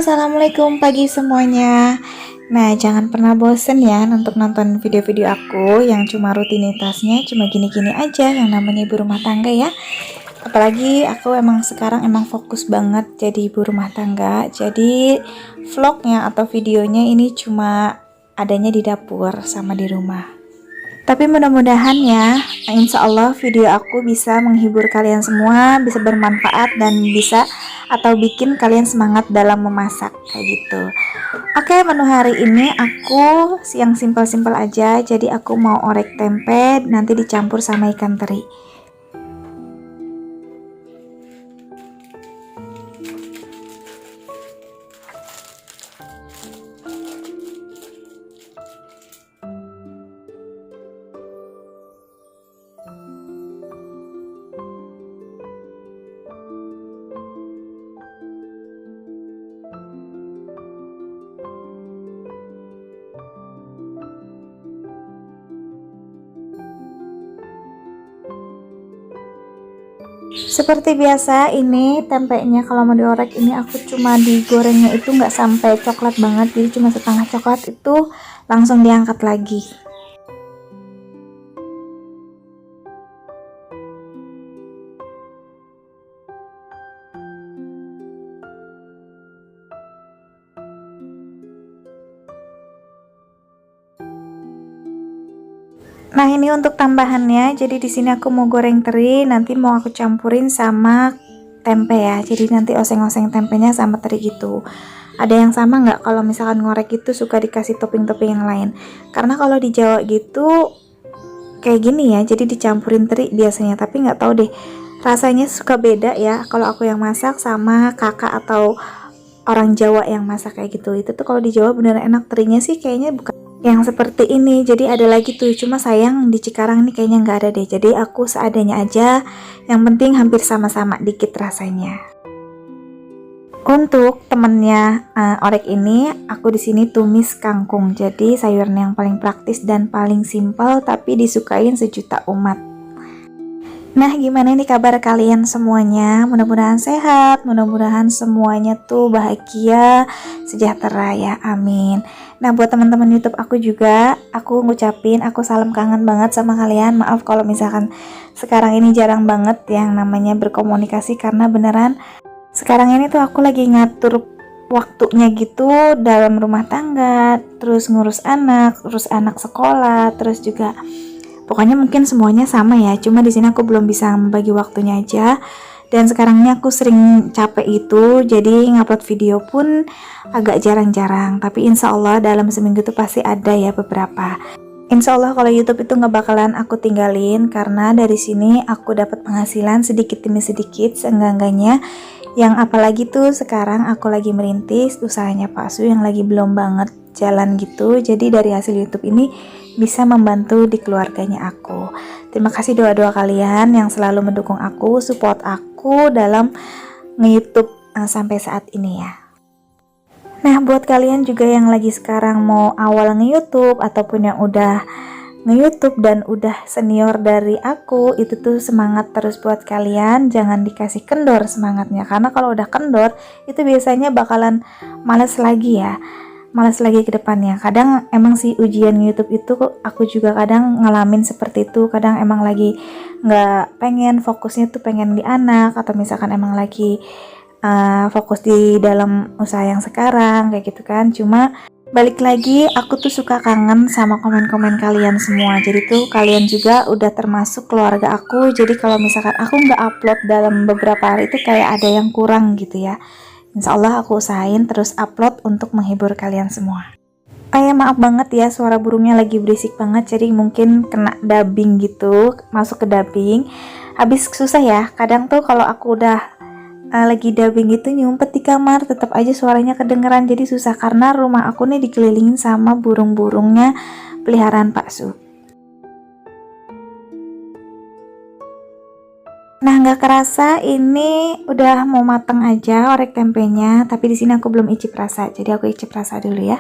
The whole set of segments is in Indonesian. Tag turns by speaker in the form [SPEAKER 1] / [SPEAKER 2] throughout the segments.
[SPEAKER 1] Assalamualaikum pagi semuanya. Nah, jangan pernah bosen ya untuk nonton video-video aku yang cuma rutinitasnya cuma gini-gini aja yang namanya ibu rumah tangga ya. Apalagi aku emang sekarang emang fokus banget jadi ibu rumah tangga. Jadi vlognya atau videonya ini cuma adanya di dapur sama di rumah. Tapi mudah-mudahan ya, insya Allah video aku bisa menghibur kalian semua, bisa bermanfaat dan bisa atau bikin kalian semangat dalam memasak kayak gitu. Oke, menu hari ini aku yang simpel-simpel aja. Jadi aku mau orek tempe nanti dicampur sama ikan teri. Seperti biasa ini tempenya kalau mau diorek ini aku cuma digorengnya itu nggak sampai coklat banget, jadi cuma setengah coklat itu langsung diangkat lagi. Nah, ini untuk tambahannya. Jadi di sini aku mau goreng teri, nanti mau aku campurin sama tempe ya. Jadi nanti oseng-oseng tempenya sama teri gitu. Ada yang sama nggak kalau misalkan ngorek itu suka dikasih topping-topping yang lain? Karena kalau di Jawa gitu kayak gini ya. Jadi dicampurin teri biasanya, tapi nggak tahu deh. Rasanya suka beda ya kalau aku yang masak sama kakak atau orang Jawa yang masak kayak gitu. Itu tuh kalau di Jawa beneran enak, terinya sih kayaknya bukan yang seperti ini. Jadi ada lagi tuh, cuma sayang di Cikarang ini kayaknya nggak ada deh. Jadi aku seadanya aja, yang penting hampir sama-sama dikit rasanya. Untuk temennya orek ini, aku di sini tumis kangkung. Jadi sayurnya yang paling praktis dan paling simpel, tapi disukain sejuta umat. Nah, gimana nih kabar kalian semuanya? Mudah-mudahan sehat, mudah-mudahan semuanya tuh bahagia, sejahtera ya, amin. Nah, buat teman-teman YouTube aku juga, aku ngucapin aku salam kangen banget sama kalian. Maaf kalau misalkan sekarang ini jarang banget yang namanya berkomunikasi, karena beneran sekarang ini tuh aku lagi ngatur waktunya gitu dalam rumah tangga, terus ngurus anak sekolah, terus juga pokoknya mungkin semuanya sama ya, cuma di sini aku belum bisa membagi waktunya aja. Dan sekarang ini aku sering capek itu, jadi ngupload video pun agak jarang-jarang. Tapi insya Allah dalam seminggu itu pasti ada ya beberapa. Insya Allah kalau YouTube itu nggak bakalan aku tinggalin, karena dari sini aku dapat penghasilan sedikit demi sedikit seenggak-enggaknya. Yang apalagi tuh sekarang aku lagi merintis usahanya Pak Su yang lagi belum banget jalan gitu. Jadi dari hasil YouTube ini bisa membantu di keluarganya aku. Terima kasih doa-doa kalian yang selalu mendukung aku, support aku dalam nge-YouTube sampai saat ini ya. Nah, buat kalian juga yang lagi sekarang mau awal nge-YouTube ataupun yang udah nge-YouTube dan udah senior dari aku, itu tuh semangat terus buat kalian, jangan dikasih kendor semangatnya, karena kalau udah kendor itu biasanya bakalan males lagi ya. Malas lagi ke depannya. Kadang emang sih ujian YouTube itu aku juga kadang ngalamin seperti itu. Kadang emang lagi nggak pengen, fokusnya tuh pengen di anak, atau misalkan emang lagi fokus di dalam usaha yang sekarang kayak gitu kan. Cuma balik lagi aku tuh suka kangen sama komen-komen kalian semua. Jadi tuh kalian juga udah termasuk keluarga aku. Jadi kalau misalkan aku nggak upload dalam beberapa hari itu kayak ada yang kurang gitu ya. Insya Allah aku usahain terus upload untuk menghibur kalian semua. Maaf banget ya, suara burungnya lagi berisik banget, jadi mungkin kena dubbing gitu, masuk ke dubbing. Habis susah ya, kadang tuh kalau aku udah lagi dubbing gitu nyumpet di kamar, tetap aja suaranya kedengeran, jadi susah karena rumah aku nih dikelilingin sama burung-burungnya peliharaan Pak Su. Nah, nggak kerasa ini udah mau mateng aja orek tempenya, tapi di sini aku belum icip rasa, jadi aku icip rasa dulu ya.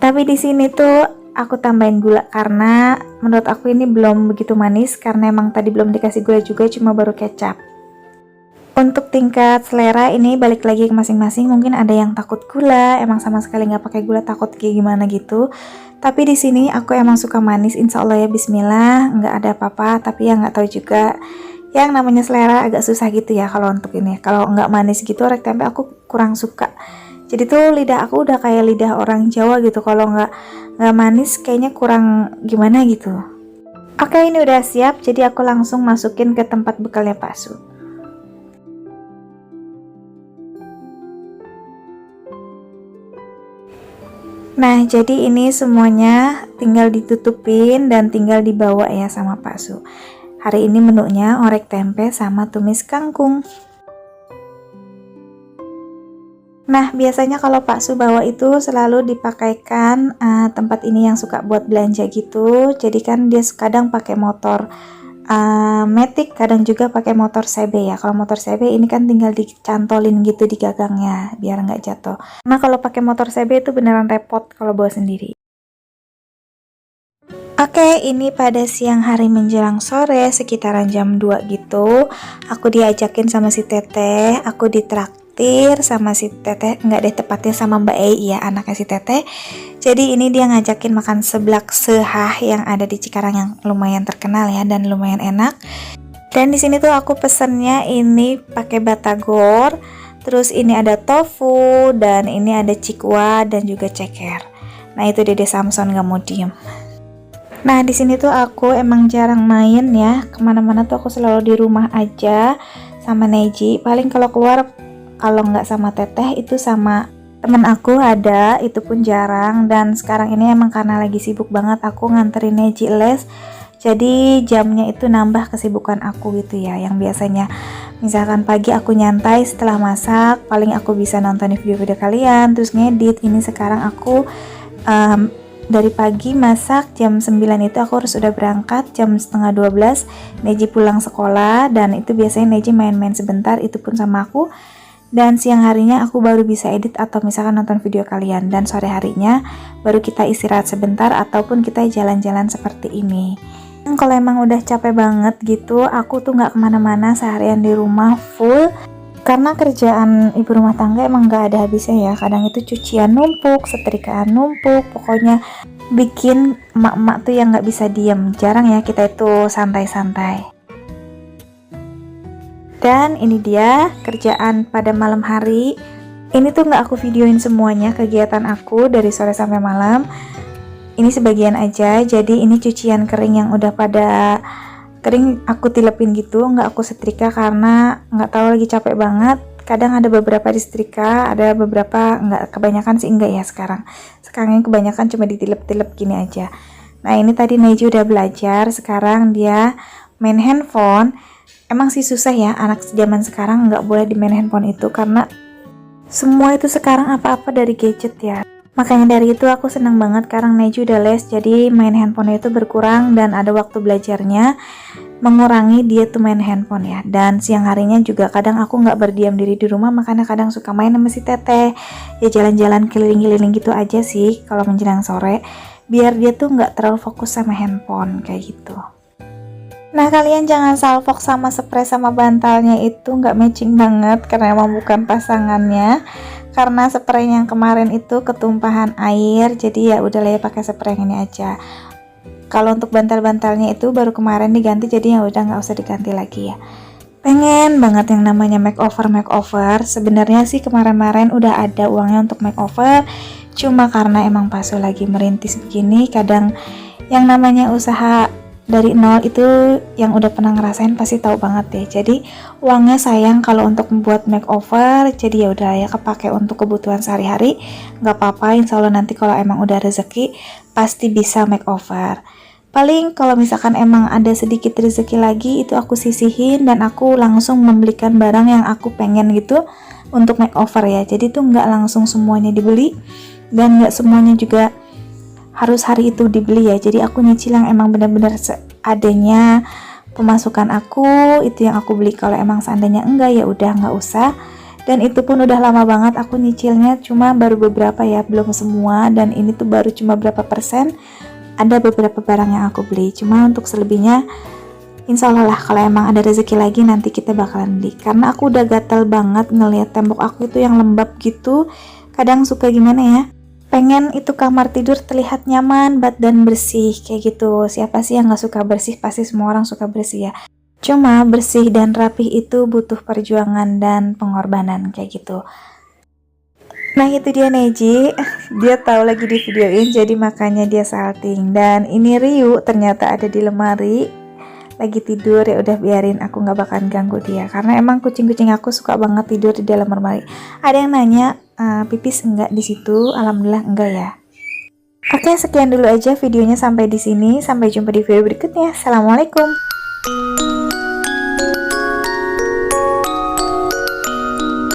[SPEAKER 1] Tapi di sini tuh aku tambahin gula karena menurut aku ini belum begitu manis, karena emang tadi belum dikasih gula juga, cuma baru kecap. Untuk tingkat selera ini balik lagi ke masing-masing. Mungkin ada yang takut gula, emang sama sekali nggak pakai gula, takut kayak gimana gitu. Tapi di sini aku emang suka manis, insya Allah ya, Bismillah, nggak ada apa-apa. Tapi ya nggak tahu juga, yang namanya selera agak susah gitu ya kalau untuk ini. Kalau nggak manis gitu, orek tempe aku kurang suka. Jadi tuh lidah aku udah kayak lidah orang Jawa gitu. Kalau nggak manis, kayaknya kurang gimana gitu. Oke, ini udah siap. Jadi aku langsung masukin ke tempat bekalnya Pak Su. Nah, jadi ini semuanya tinggal ditutupin dan tinggal dibawa ya sama Pak Su. Hari ini menunya orek tempe sama tumis kangkung. Nah, biasanya kalau Pak Su bawa itu selalu dipakaikan tempat ini yang suka buat belanja gitu. Jadi kan dia kadang pakai motor Matic, kadang juga pakai motor CB ya. Kalau motor CB ini kan tinggal dicantolin gitu di gagangnya biar nggak jatuh. Nah, kalau pakai motor CB itu beneran repot kalau bawa sendiri. Oke, ini pada siang hari menjelang sore sekitaran jam 2 gitu. Aku diajakin sama si Teteh, aku ditraktir sama si Teteh, nggak deh tepatnya sama Mbak Ei ya, anaknya si Teteh. Jadi ini dia ngajakin makan seblak sehah yang ada di Cikarang yang lumayan terkenal ya dan lumayan enak. Dan di sini tuh aku pesennya ini pakai batagor, terus ini ada tofu dan ini ada cikwa dan juga ceker. Nah itu Dede Samson nggak mau diem. Nah di sini tuh aku emang jarang main ya, kemana-mana tuh aku selalu di rumah aja sama Neji. Paling kalau keluar, kalau nggak sama Teteh itu sama temen aku ada, itu pun jarang. Dan sekarang ini emang karena lagi sibuk banget aku nganterin Neji les, jadi jamnya itu nambah kesibukan aku gitu ya. Yang biasanya misalkan pagi aku nyantai setelah masak, paling aku bisa nonton video-video kalian terus ngedit. Ini sekarang aku dari pagi masak, jam 9 itu aku harus udah berangkat, jam setengah 12 Neji pulang sekolah, dan itu biasanya Neji main-main sebentar, itu pun sama aku. Dan siang harinya aku baru bisa edit atau misalkan nonton video kalian, dan sore harinya baru kita istirahat sebentar ataupun kita jalan-jalan seperti ini. Kalau emang udah capek banget gitu, aku tuh nggak kemana-mana, seharian di rumah full. Karena kerjaan ibu rumah tangga emang gak ada habisnya ya. Kadang itu cucian numpuk, setrikaan numpuk, pokoknya bikin emak-emak tuh yang gak bisa diem. Jarang ya kita itu santai-santai. Dan ini dia kerjaan pada malam hari. Ini tuh gak aku videoin semuanya kegiatan aku dari sore sampai malam. Ini sebagian aja. Jadi ini cucian kering yang udah pada kering aku tilepin gitu, nggak aku setrika karena nggak tahu lagi capek banget. Kadang ada beberapa disetrika, ada beberapa nggak, kebanyakan sih enggak ya sekarang ini kebanyakan cuma ditilep-tilep gini aja. Nah ini tadi Neji udah belajar, sekarang dia main handphone. Emang sih susah ya, anak zaman sekarang nggak boleh di main handphone itu karena semua itu sekarang apa-apa dari gadget ya. Makanya dari itu aku seneng banget karena Neji udah les, jadi main handphone itu berkurang dan ada waktu belajarnya, mengurangi dia tuh main handphone ya. Dan siang harinya juga kadang aku nggak berdiam diri di rumah, makanya kadang suka main sama si Teteh. Ya jalan-jalan keliling-keliling gitu aja sih kalau menjelang sore, biar dia tuh nggak terlalu fokus sama handphone kayak gitu. Nah kalian jangan salfok sama spray sama bantalnya itu nggak matching banget karena emang bukan pasangannya. Karena spray yang kemarin itu ketumpahan air, jadi ya udahlah ya pakai spray yang ini aja. Kalau untuk bantal-bantalnya itu baru kemarin diganti, jadi ya udah nggak usah diganti lagi ya. Pengen banget yang namanya makeover. Sebenarnya sih kemarin-kemarin udah ada uangnya untuk makeover, cuma karena emang Pak Su lagi merintis begini, kadang yang namanya usaha dari nol itu yang udah pernah ngerasain pasti tahu banget deh. Jadi uangnya sayang kalau untuk membuat makeover, jadi ya udah ya kepake untuk kebutuhan sehari-hari, nggak apa-apa. Insya Allah nanti kalau emang udah rezeki pasti bisa makeover. Paling kalau misalkan emang ada sedikit rezeki lagi, itu aku sisihin dan aku langsung membelikan barang yang aku pengen gitu untuk makeover ya. Jadi tuh nggak langsung semuanya dibeli dan nggak semuanya juga harus hari itu dibeli ya. Jadi aku nyicil yang emang benar-benar seadanya pemasukan aku, itu yang aku beli. Kalau emang seandainya enggak ya udah nggak usah. Dan itu pun udah lama banget aku nyicilnya, cuma baru beberapa ya, belum semua. Dan ini tuh baru cuma berapa persen. Ada beberapa barang yang aku beli, cuma untuk selebihnya Insya Allah lah kalau emang ada rezeki lagi nanti kita bakalan beli. Karena aku udah gatel banget ngelihat tembok aku itu yang lembab gitu. Kadang suka gimana ya, pengen itu kamar tidur terlihat nyaman dan bersih kayak gitu. Siapa sih yang gak suka bersih? Pasti semua orang suka bersih ya. Cuma bersih dan rapih itu butuh perjuangan dan pengorbanan kayak gitu. Nah itu dia Neji, dia tahu lagi di videoin jadi makanya dia salting. Dan ini Ryu ternyata ada di lemari lagi tidur, ya udah biarin, aku nggak bakalan ganggu dia karena emang kucing-kucing aku suka banget tidur di dalam lemari. Ada yang nanya pipis enggak di situ? Alhamdulillah enggak ya. Oke, sekian dulu aja videonya sampai di sini. Sampai jumpa di video berikutnya. Assalamualaikum.